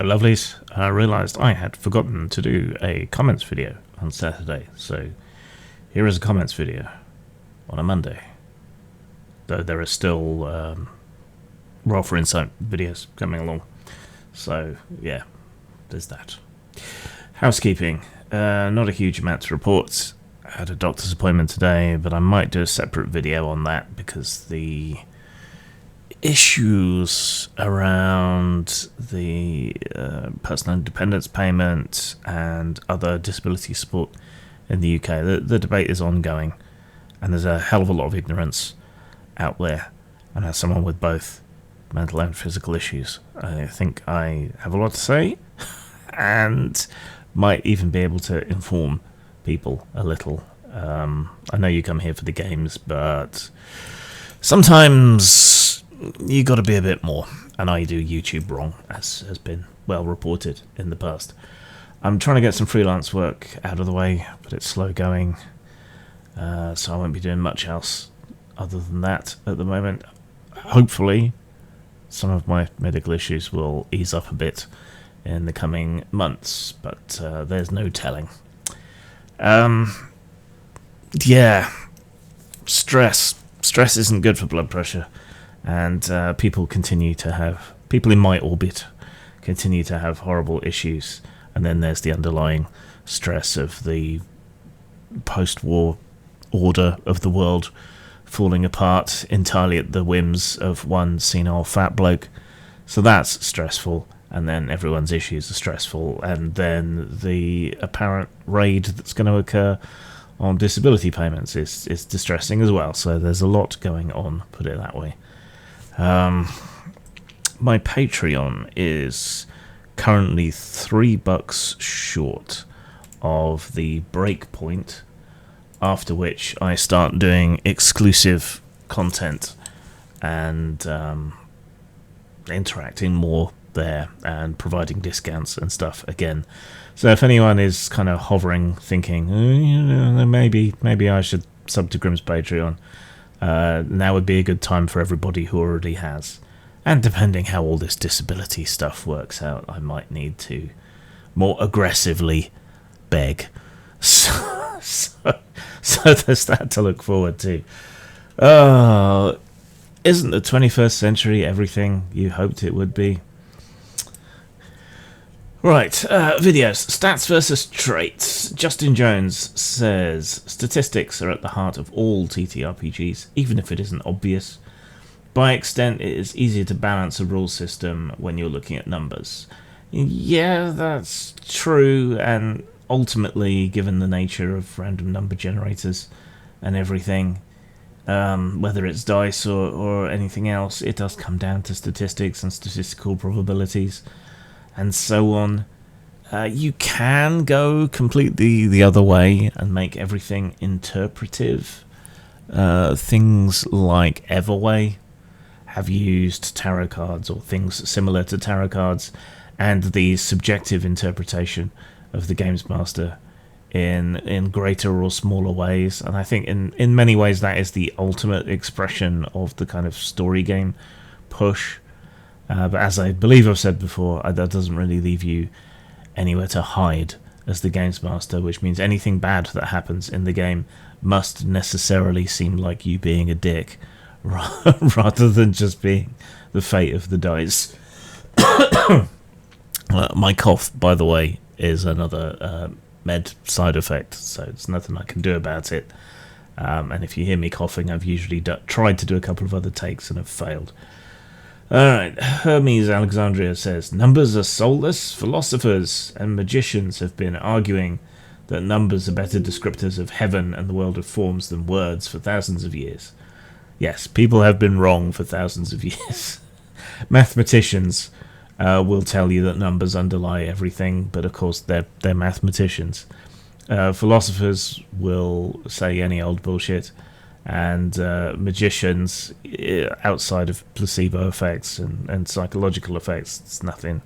lovelies. I realised I had forgotten to do a comments video on Saturday, so here is a comments video on a Monday. Though there are still Raw for Insight videos coming along. So, yeah, there's that. Housekeeping. Not a huge amount to report. I had a doctor's appointment today, but I might do a separate video on that because the issues around the personal independence payment and other disability support in the UK, the debate is ongoing, and there's a hell of a lot of ignorance out there. And as someone with both mental and physical issues, I think I have a lot to say and might even be able to inform people a little. I know you come here for the games, but sometimes you got to be a bit more, and I do YouTube wrong, as has been well reported in the past. I'm trying to get some freelance work out of the way, but it's slow going, so I won't be doing much else other than that at the moment. Hopefully some of my medical issues will ease up a bit in the coming months, but there's no telling. Yeah, stress isn't good for blood pressure. And people in my orbit continue to have horrible issues. And then there's the underlying stress of the post-war order of the world falling apart entirely at the whims of one senile fat bloke. So that's stressful. And then everyone's issues are stressful. And then the apparent raid that's going to occur on disability payments is distressing as well. So there's a lot going on, put it that way. My Patreon is currently $3 short of the break point, after which I start doing exclusive content and interacting more there and providing discounts and stuff again. So if anyone is kind of hovering, thinking, maybe I should sub to Grimm's Patreon, now would be a good time for everybody who already has. And depending how all this disability stuff works out, I might need to more aggressively beg. So there's that to look forward to. Isn't the 21st century everything you hoped it would be? Right, videos. Stats versus traits. Justin Jones says, statistics are at the heart of all TTRPGs, even if it isn't obvious. By extent, it is easier to balance a rule system when you're looking at numbers. Yeah, that's true, and ultimately, given the nature of random number generators and everything, whether it's dice or anything else, it does come down to statistics and statistical probabilities and so on. You can go completely the other way and make everything interpretive. Things like Everway have used tarot cards or things similar to tarot cards and the subjective interpretation of the games master in greater or smaller ways. And I think in many ways that is the ultimate expression of the kind of story game push. But as I believe I've said before, that doesn't really leave you anywhere to hide as the games master, which means anything bad that happens in the game must necessarily seem like you being a dick rather than just being the fate of the dice. My cough, by the way, is another med side effect, so there's nothing I can do about it. And if you hear me coughing, I've usually tried to do a couple of other takes and have failed. Alright, Hermes Alexandria says, numbers are soulless. Philosophers and magicians have been arguing that numbers are better descriptors of heaven and the world of forms than words for thousands of years. Yes, people have been wrong for thousands of years. Mathematicians will tell you that numbers underlie everything, but of course they're mathematicians. Philosophers will say any old bullshit, and magicians, outside of placebo effects and psychological effects, there's nothing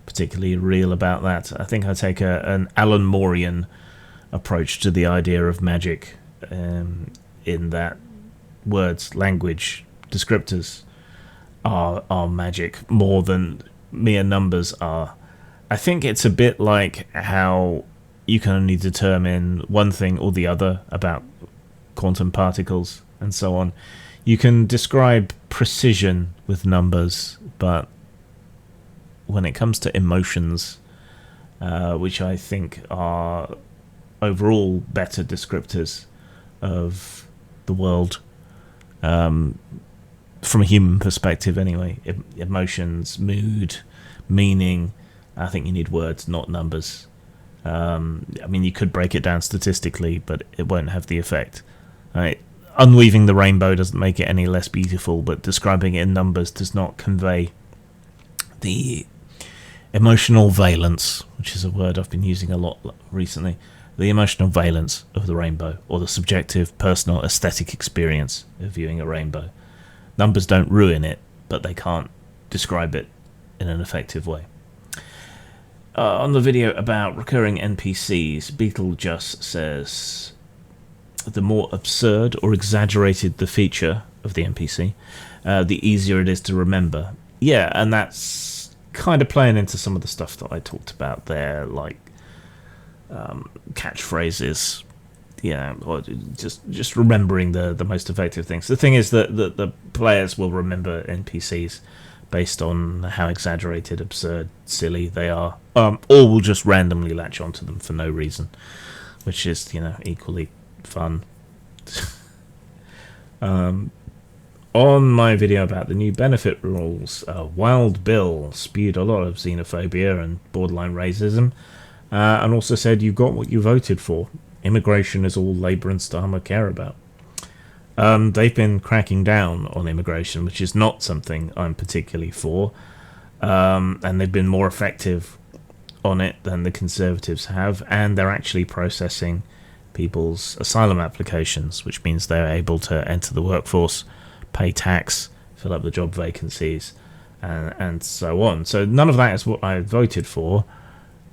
particularly real about that. I think I take an Alan Moorian approach to the idea of magic, in that words, language, descriptors are magic more than mere numbers are. I think it's a bit like how you can only determine one thing or the other about quantum particles and so on. You can describe precision with numbers, but when it comes to emotions, which I think are overall better descriptors of the world, from a human perspective anyway, emotions, mood, meaning, I think you need words, not numbers. I mean, you could break it down statistically, but it won't have the effect. Right? Unweaving the rainbow doesn't make it any less beautiful, but describing it in numbers does not convey the emotional valence, which is a word I've been using a lot recently, the emotional valence of the rainbow, or the subjective, personal, aesthetic experience of viewing a rainbow. Numbers don't ruin it, but they can't describe it in an effective way. On the video about recurring NPCs, Beetlejuice says, the more absurd or exaggerated the feature of the NPC, the easier it is to remember. Yeah, and that's kind of playing into some of the stuff that I talked about there, like catchphrases, or just remembering the most effective things. The thing is that the players will remember NPCs based on how exaggerated, absurd, silly they are, or will just randomly latch onto them for no reason, which is, equally fun. On my video about the new benefit rules, Wild Bill spewed a lot of xenophobia and borderline racism, and also said you got what you voted for. Immigration is all Labour and Starmer care about. They've been cracking down on immigration, which is not something I'm particularly for, and they've been more effective on it than the Conservatives have, and they're actually processing people's asylum applications, which means they're able to enter the workforce, pay tax, fill up the job vacancies, and so on. So none of that is what I voted for,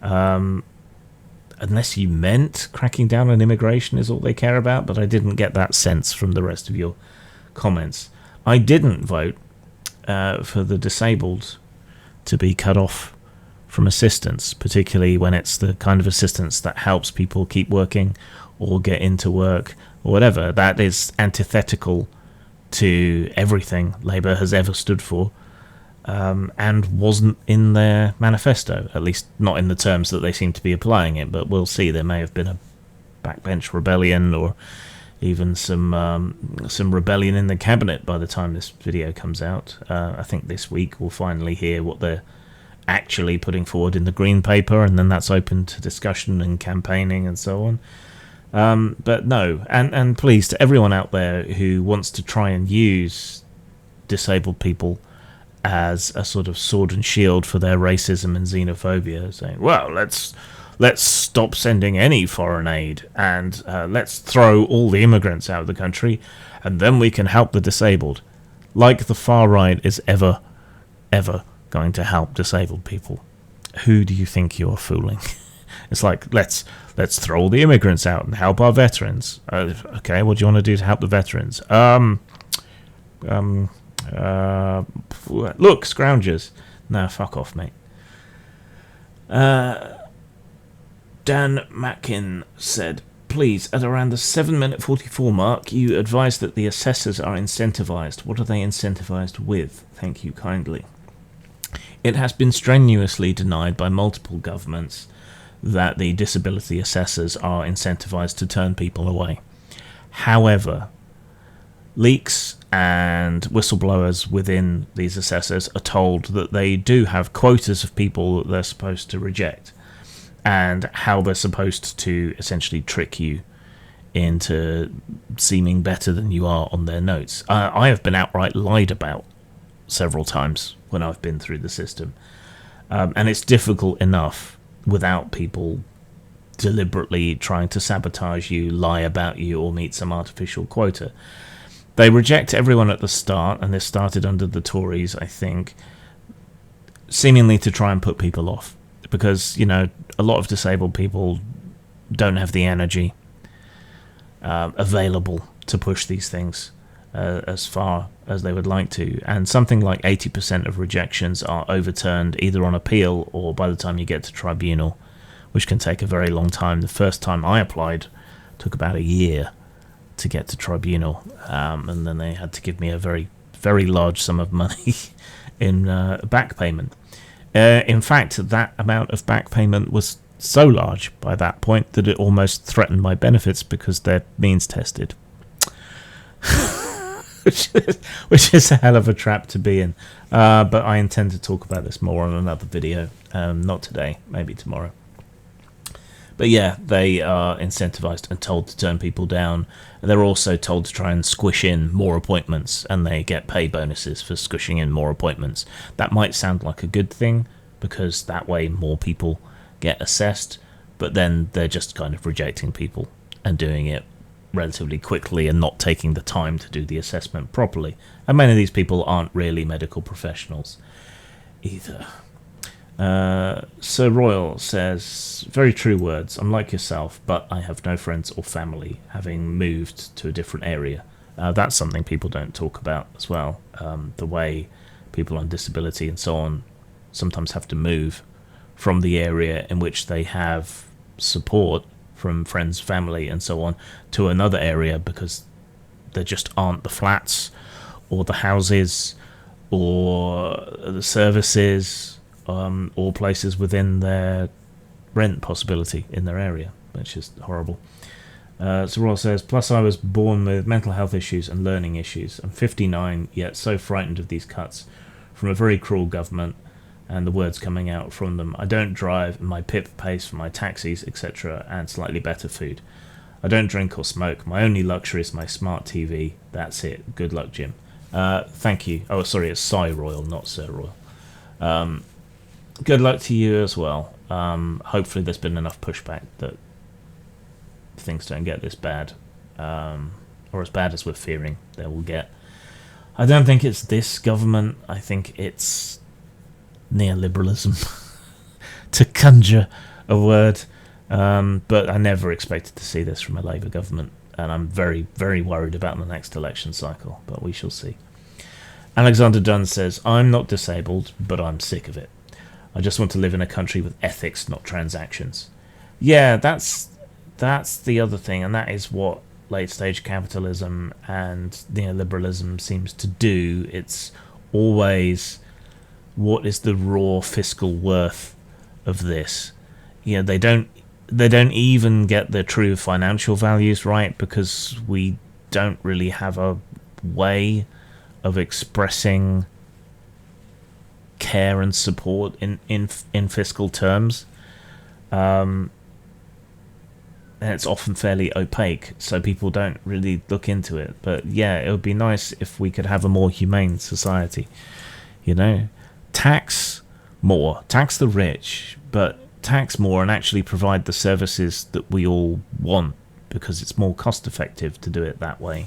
unless you meant cracking down on immigration is all they care about, but I didn't get that sense from the rest of your comments. I didn't vote for the disabled to be cut off from assistance, particularly when it's the kind of assistance that helps people keep working or get into work or whatever. That is antithetical to everything Labour has ever stood for, and wasn't in their manifesto, at least not in the terms that they seem to be applying it, but we'll see. There may have been a backbench rebellion or even some rebellion in the cabinet by the time this video comes out. I think this week we'll finally hear what they're actually putting forward in the Green Paper, and then that's open to discussion and campaigning and so on. But no, and please, to everyone out there who wants to try and use disabled people as a sort of sword and shield for their racism and xenophobia, saying, well, let's stop sending any foreign aid, and let's throw all the immigrants out of the country, and then we can help the disabled. Like the far right is ever going to help disabled people. Who do you think you're fooling? It's like, let's throw all the immigrants out and help our veterans. Okay, what do you want to do to help the veterans? Look, scroungers. No, fuck off, mate. Dan Mackin said, please, at around the 7-minute 44 mark, you advise that the assessors are incentivized. What are they incentivized with? Thank you kindly. It has been strenuously denied by multiple governments that the disability assessors are incentivized to turn people away. However, leaks and whistleblowers within these assessors are told that they do have quotas of people that they're supposed to reject, and how they're supposed to essentially trick you into seeming better than you are on their notes. I have been outright lied about several times when I've been through the system, and it's difficult enough without people deliberately trying to sabotage you, lie about you, or meet some artificial quota. They reject everyone at the start, and this started under the Tories, I think, seemingly to try and put people off, because, a lot of disabled people don't have the energy available to push these things, as far as they would like to, and something like 80% of rejections are overturned either on appeal or by the time you get to tribunal, which can take a very long time. The first time I applied took about a year to get to tribunal, and then they had to give me a very, very large sum of money in back payment. In fact, that amount of back payment was so large by that point that it almost threatened my benefits because they're means tested. which is a hell of a trap to be in. But I intend to talk about this more on another video. Not today, maybe tomorrow. But yeah, they are incentivized and told to turn people down. They're also told to try and squish in more appointments, and they get pay bonuses for squishing in more appointments. That might sound like a good thing, because that way more people get assessed, but then they're just kind of rejecting people and doing it relatively quickly and not taking the time to do the assessment properly. And many of these people aren't really medical professionals either. Sir Royal says, very true words. I'm like yourself, but I have no friends or family, having moved to a different area. That's something people don't talk about as well. The way people on disability and so on sometimes have to move from the area in which they have support from friends, family, and so on, to another area because there just aren't the flats or the houses or the services or places within their rent possibility in their area, which is horrible. So Royal says, plus I was born with mental health issues and learning issues. I'm 59, yet so frightened of these cuts from a very cruel government and the words coming out from them. I don't drive, and my PIP pays for my taxis, etc., and slightly better food. I don't drink or smoke. My only luxury is my smart TV. That's it. Good luck, Jim. Thank you. Oh, sorry, it's Cy Royal, not Sir Royal. Good luck to you as well. Hopefully there's been enough pushback that things don't get this bad, or as bad as we're fearing they will get. I don't think it's this government. I think it's neoliberalism, to conjure a word. But I never expected to see this from a Labour government, and I'm very, very worried about the next election cycle, but we shall see. Alexander Dunn says, I'm not disabled, but I'm sick of it. I just want to live in a country with ethics, not transactions. Yeah, that's the other thing, and that is what late-stage capitalism and neoliberalism seems to do. It's always, what is the raw fiscal worth of this? You know, they don't even get the true financial values right, because we don't really have a way of expressing care and support in fiscal terms. And it's often fairly opaque, so people don't really look into it. But yeah, it would be nice if we could have a more humane society. You know, tax more, tax the rich, but tax more and actually provide the services that we all want, because it's more cost effective to do it that way.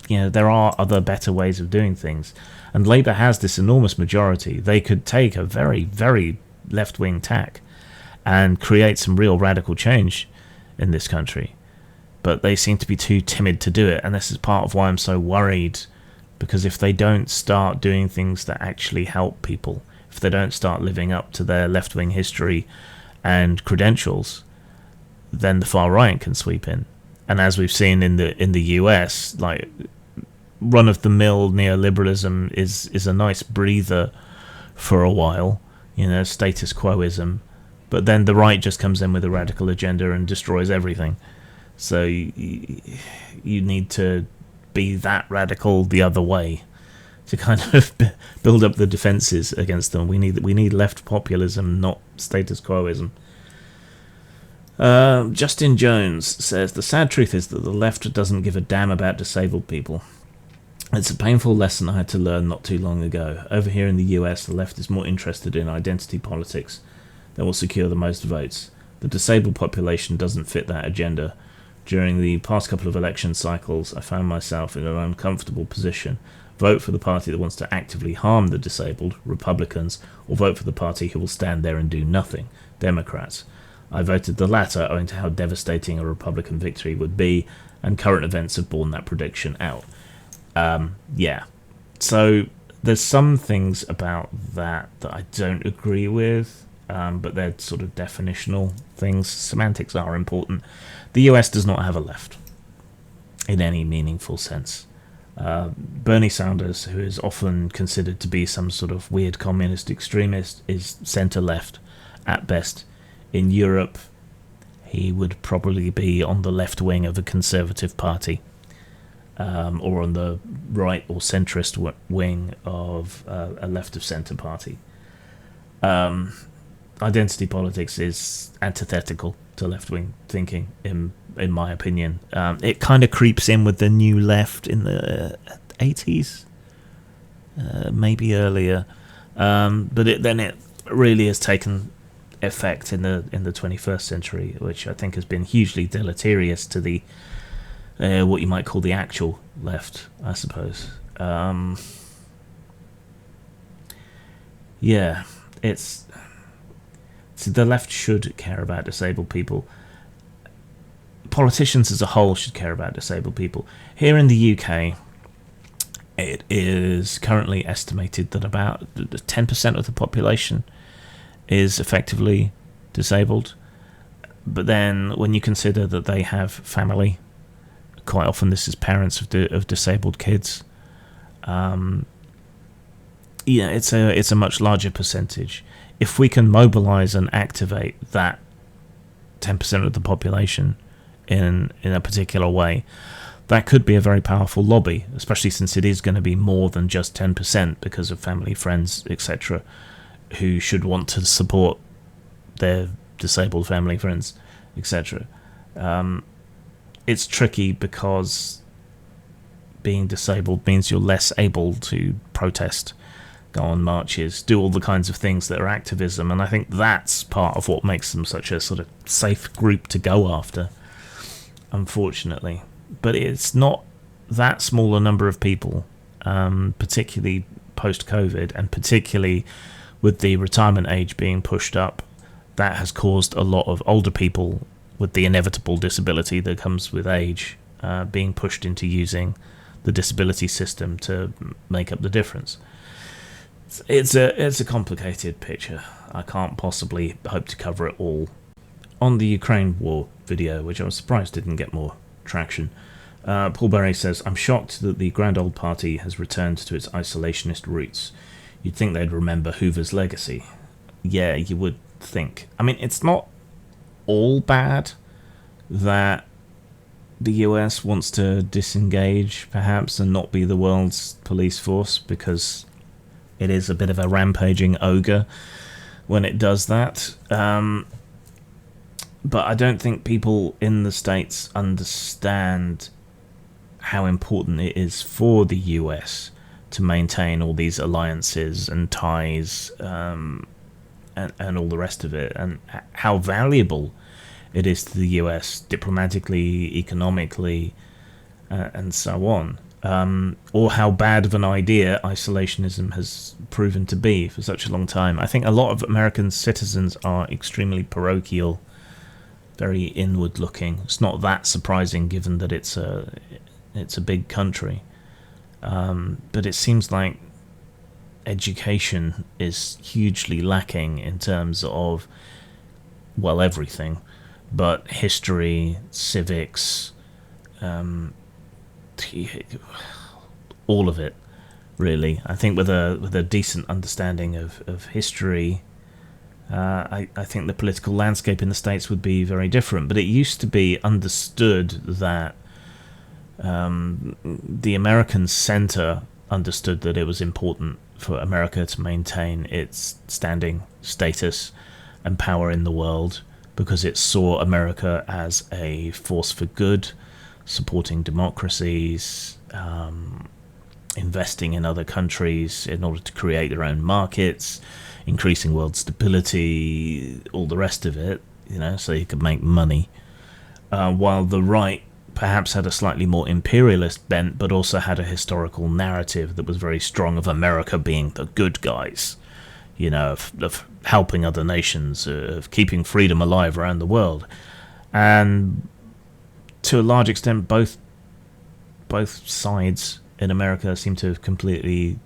You know, there are other better ways of doing things, and Labour has this enormous majority. They could take a very, very left-wing tack and create some real radical change in this country, but they seem to be too timid to do it, and this is part of why I'm so worried, because if they don't start doing things that actually help people, if they don't start living up to their left-wing history and credentials, then the far right can sweep in. And as we've seen in the US, like, run-of-the-mill neoliberalism is a nice breather for a while, you know, status quoism, but then the right just comes in with a radical agenda and destroys everything. So you need to be that radical the other way to kind of build up the defences against them. We need left populism, not status quoism. Justin Jones says, the sad truth is that the left doesn't give a damn about disabled people. It's a painful lesson I had to learn not too long ago. Over here in the US, the left is more interested in identity politics that will secure the most votes. The disabled population doesn't fit that agenda. During the past couple of election cycles, I found myself in an uncomfortable position. Vote for the party that wants to actively harm the disabled, Republicans, or vote for the party who will stand there and do nothing, Democrats. I voted the latter owing to how devastating a Republican victory would be, and current events have borne that prediction out. Yeah. So there's some things about that I don't agree with, but they're sort of definitional things. Semantics are important. The US does not have a left in any meaningful sense. Bernie Sanders, who is often considered to be some sort of weird communist extremist, is centre-left at best. In Europe, he would probably be on the left wing of a conservative party, or on the right or centrist wing of a left-of-centre party. Identity politics is antithetical to left-wing thinking, in my opinion. It kind of creeps in with the new left in the 80s, maybe earlier, but it really has taken effect in the 21st century, which I think has been hugely deleterious to the what you might call the actual left, I suppose. Yeah, it's the left should care about disabled people. Politicians as a whole should care about disabled people. Here in the UK, it is currently estimated that about 10% of the population is effectively disabled. But then when you consider that they have family, quite often this is parents of disabled kids, it's a much larger percentage. If we can mobilise and activate that 10% of the population in a particular way, that could be a very powerful lobby, especially since it is going to be more than just 10% because of family, friends, etc., who should want to support their disabled family, friends, etc. It's tricky because being disabled means you're less able to protest, go on marches, do all the kinds of things that are activism, and I think that's part of what makes them such a sort of safe group to go after, unfortunately. But it's not that small a number of people, particularly post-COVID, and particularly with the retirement age being pushed up, that has caused a lot of older people with the inevitable disability that comes with age being pushed into using the disability system to make up the difference. It's a complicated picture. I can't possibly hope to cover it all. On the Ukraine war video, which I was surprised didn't get more traction, Paul Berry says, "I'm shocked that the Grand Old Party has returned to its isolationist roots. You'd think they'd remember Hoover's legacy." Yeah, you would think. I mean, it's not all bad that the US wants to disengage, perhaps, and not be the world's police force, because it is a bit of a rampaging ogre when it does that. But I don't think people in the States understand how important it is for the US to maintain all these alliances and ties and all the rest of it, and how valuable it is to the US diplomatically, economically, and so on. Or how bad of an idea isolationism has proven to be for such a long time. I think a lot of American citizens are extremely parochial, very inward-looking. It's not that surprising given that it's a big country. But it seems like education is hugely lacking in terms of, well, everything, but history, civics, all of it, really. I think with a decent understanding of history, I think the political landscape in the States would be very different. But it used to be understood that the American center understood that it was important for America to maintain its standing, status, and power in the world, because it saw America as a force for good, supporting democracies, investing in other countries in order to create their own markets, increasing world stability, all the rest of it, so you could make money. While the right perhaps had a slightly more imperialist bent, but also had a historical narrative that was very strong of America being the good guys, of helping other nations, of keeping freedom alive around the world. And to a large extent, both sides in America seem to have completely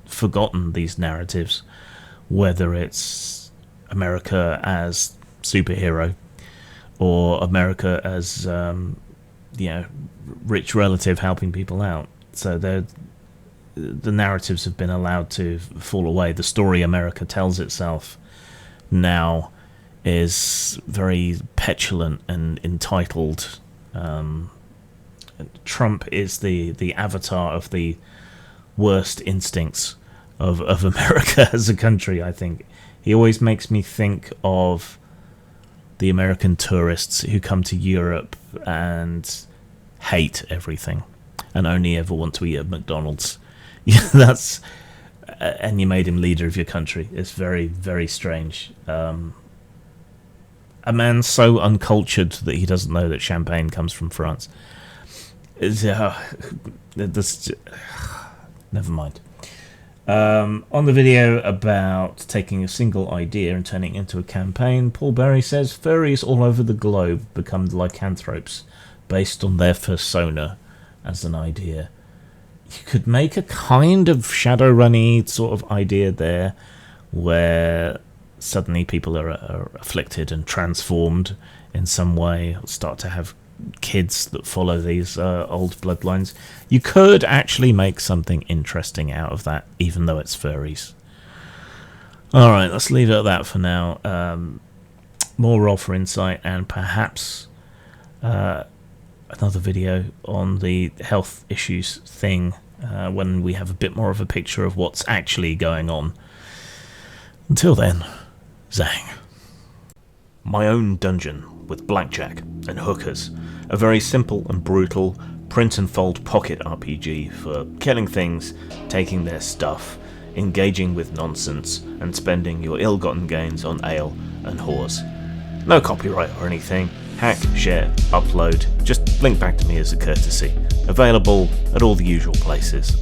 forgotten these narratives, whether it's America as superhero or America as rich relative helping people out. So the narratives have been allowed to fall away. The story America tells itself now is very petulant and entitled. Trump is the avatar of the worst instincts of America as a country, I think. He always makes me think of the American tourists who come to Europe and hate everything and only ever want to eat at McDonald's. And you made him leader of your country. It's very, very strange. A man so uncultured that he doesn't know that champagne comes from France. Never mind. On the video about taking a single idea and turning it into a campaign, Paul Berry says furries all over the globe become lycanthropes based on their persona as an idea. You could make a kind of Shadowrun-y sort of idea there, where suddenly people are afflicted and transformed in some way, start to have kids that follow these old bloodlines. You could actually make something interesting out of that, even though it's furries. Alright, let's leave it at that for now. More Roll for Insight, and perhaps another video on the health issues thing when we have a bit more of a picture of what's actually going on. Until then, Zang. My own dungeon with blackjack and hookers. A very simple and brutal print and fold pocket RPG for killing things, taking their stuff, engaging with nonsense, and spending your ill-gotten gains on ale and whores. No copyright or anything. Hack, share, upload. Just link back to me as a courtesy. Available at all the usual places.